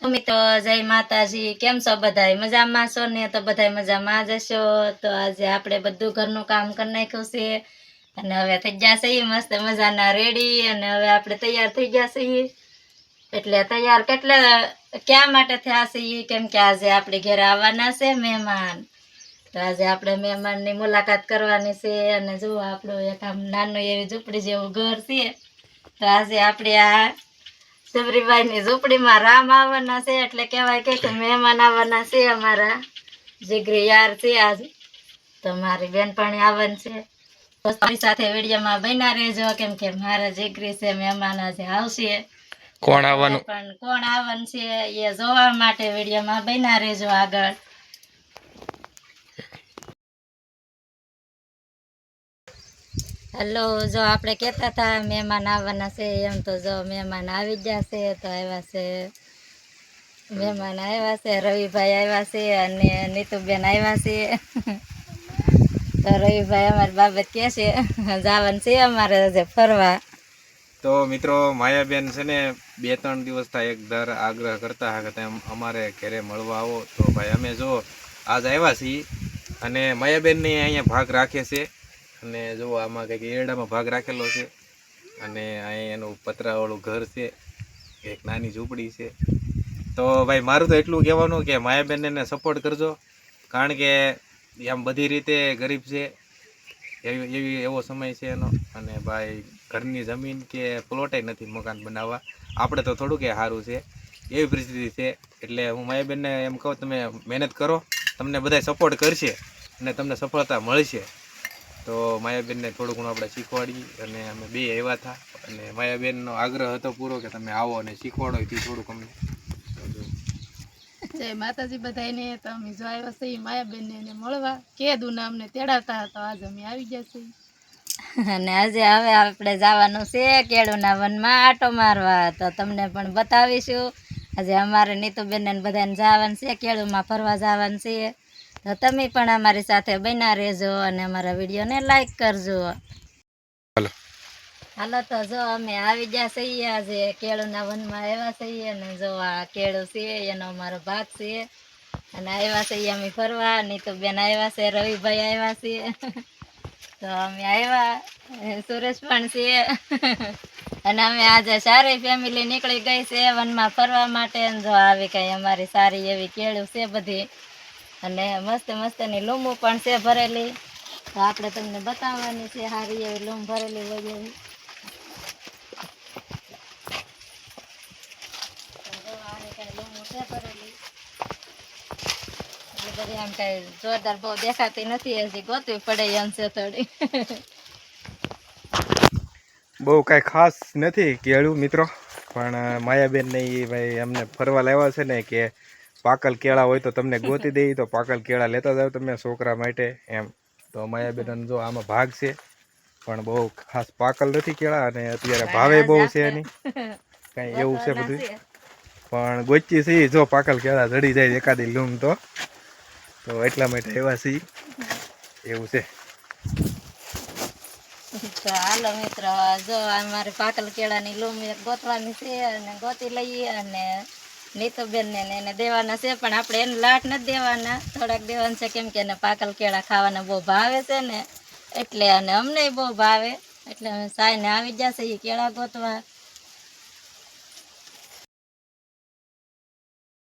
મિત્રો જય માતાજી, કેમ છો બધાય? મજામાં છો ને? તો બધાય મજામાં જ હશો. તો આજે આપણે બધું ઘરનું કામ કરી નાખ્યું છે અને હવે થઈ ગયા છે મસ્ત મજાના રેડી. અને હવે આપણે તૈયાર થઈ ગયા છીએ. એટલે તૈયાર ક્યાં માટે થયા છીએ? કેમ કે આજે આપણે ઘરે આવવાના છે મહેમાન. તો આજે આપણે મહેમાનની મુલાકાત કરવાની છે. અને જો આપણું એક આમ નાનું એવી ઝૂંપડી જેવું ઘર છે. તો આજે આપણે આ સબરીબાઈની ઝૂંપડીમાં રામ આવવાના છે, એટલે કહેવાય કે મહેમાન આવવાના છે. અમારા જીગરી યાર છે આજ. તો મારી બેનપણી આવવાની છે. તો તમારી સાથે વિડીયોમાં બન્યા રહેજો, કેમ કે મારા જીગરી છે મહેમાન આજે આવશે. કોણ આવવાનું છે એ જોવા માટે વિડીયોમાં બન્યા રહેજો આગળ. હલો, જો આપણે કહેતા હતા મહેમાન આવવાના છે એમ, તો જો મહેમાન આવી ગયા છે. તો આવ્યા છે મહેમાન, આવ્યા છે રવિભાઈ આવ્યા છે અને નીતુબેન આવ્યા છે. તો રવિભાઈ અમારી બાબત કહે છે જવાનું છે અમારે આજે ફરવા. તો મિત્રો માયાબેન છે ને 2-3 દિવસથી એક દર આગ્રહ કરતા હતા કે તેમ અમારે ઘરે મળવા આવો. તો ભાઈ અમે જો આજ આવ્યા છીએ અને માયાબેનને અહીંયા ભાગ રાખે છે. અને જો આમાં કંઈક એરડામાં ભાગ રાખેલો છે અને અહીં એનું પતરાવાળું ઘર છે, એક નાની ઝૂંપડી છે. તો ભાઈ મારું તો એટલું કહેવાનું કે માયાબેનને સપોર્ટ કરજો, કારણ કે આમ બધી રીતે ગરીબ છે, એવો સમય છે એનો. અને ભાઈ ઘરની જમીન કે પ્લોટે નથી મકાન બનાવવા, આપણે તો થોડું કે સારું છે, એવી પરિસ્થિતિ છે. એટલે હું માયાબેનને એમ કહું, તમે મહેનત કરો, તમને બધા સપોર્ટ કરશે અને તમને સફળતા મળશે. તો માયાબેનને થોડું ઘણું આપણે શીખવાડીએ. અને અમે બે આવ્યા હતા અને માયાબેનનો આગ્રહ હતો પૂરો કે તમે આવો અને શીખવાડો. એ થોડુંક અમને જય માતાજી બધાને. તો અમે જો આવ્યા છીએ માયાબેનને એને મળવા, કેદુના અમને તેડાવતા હતા. આજે અમે આવી ગયા છીએ. અને આજે હવે આપણે જવાનું છે કેળુના વનમાં આટો મારવા. તો તમને પણ બતાવીશું. આજે અમારે નીતુબેન ને બધાને જવાનું છે, કેળુમાં ફરવા જવાનું છે. તો તમે પણ અમારી સાથે બન્યા રહેજો અને અમારા વિડીયોને લાઈક કરજો. હાલો, તો જો અમે આવી ગયા છીએ આજે કેળુના વનમાં આવ્યા છીએ. અને જો આ કેળું છે એનો અમારો ભાગ છે. અને આવ્યા છીએ અમે ફરવા. નીતુબેન આવ્યા છે, રવિભાઈ આવ્યા છે. તો અમે આવ્યા, સુરેશ પણ છે. અને અમે આજે સારી ફેમિલી નીકળી ગઈ છે વનમાં ફરવા માટે. જો આવી કઈ અમારી સારી એવી કેળું છે બધી, અને મસ્ત મસ્તની લૂમો પણ છે ભરેલી. તો આપણે તમને બતાવવાની છે સારી એવી લૂમ ભરેલી હોય એવી. આમ કઈ જોરદાર બહુ દેખાતી નથી, હજી ગોતવી પડે એમ છે થોડી. બહુ કાંઈ ખાસ નથી કેળું મિત્રો, પણ માયાબેનને એ ભાઈ અમને ફરવા લાવ્યા છે ને કે પાકલ કેળા હોય તો તમને ગોતી દઈ, તો પાકલ કેળા લેતા જાવ તમે છોકરા માટે એમ. તો માયાબેન જો આમાં ભાગ છે, પણ બહુ ખાસ પાકલ નથી કેળા. અને અત્યારે ભાવે બહુ છે એની, કાંઈ એવું છે બધું. પણ ગોચી છે જો પાકલ કેળા જડી જાય એકાદી લૂમ તો એટલા માટે એવા છે એવું છે. તો હાલો મિત્રો, જો અમારે પાકલ કેળાની લૂમ એક ગોતવાની છે અને ગોતી લઈએ. અને નીતુબેનને એને દેવાના છે, પણ આપણે એને લાટ નથી દેવાના, થોડાક દેવાના છે. કેમ કે એને પાકલ કેળા ખાવાના બહુ ભાવે છે ને, એટલે. અને અમને બહુ ભાવે, એટલે અમે સાઈને આવી જશે એ કેળા ગોતવા.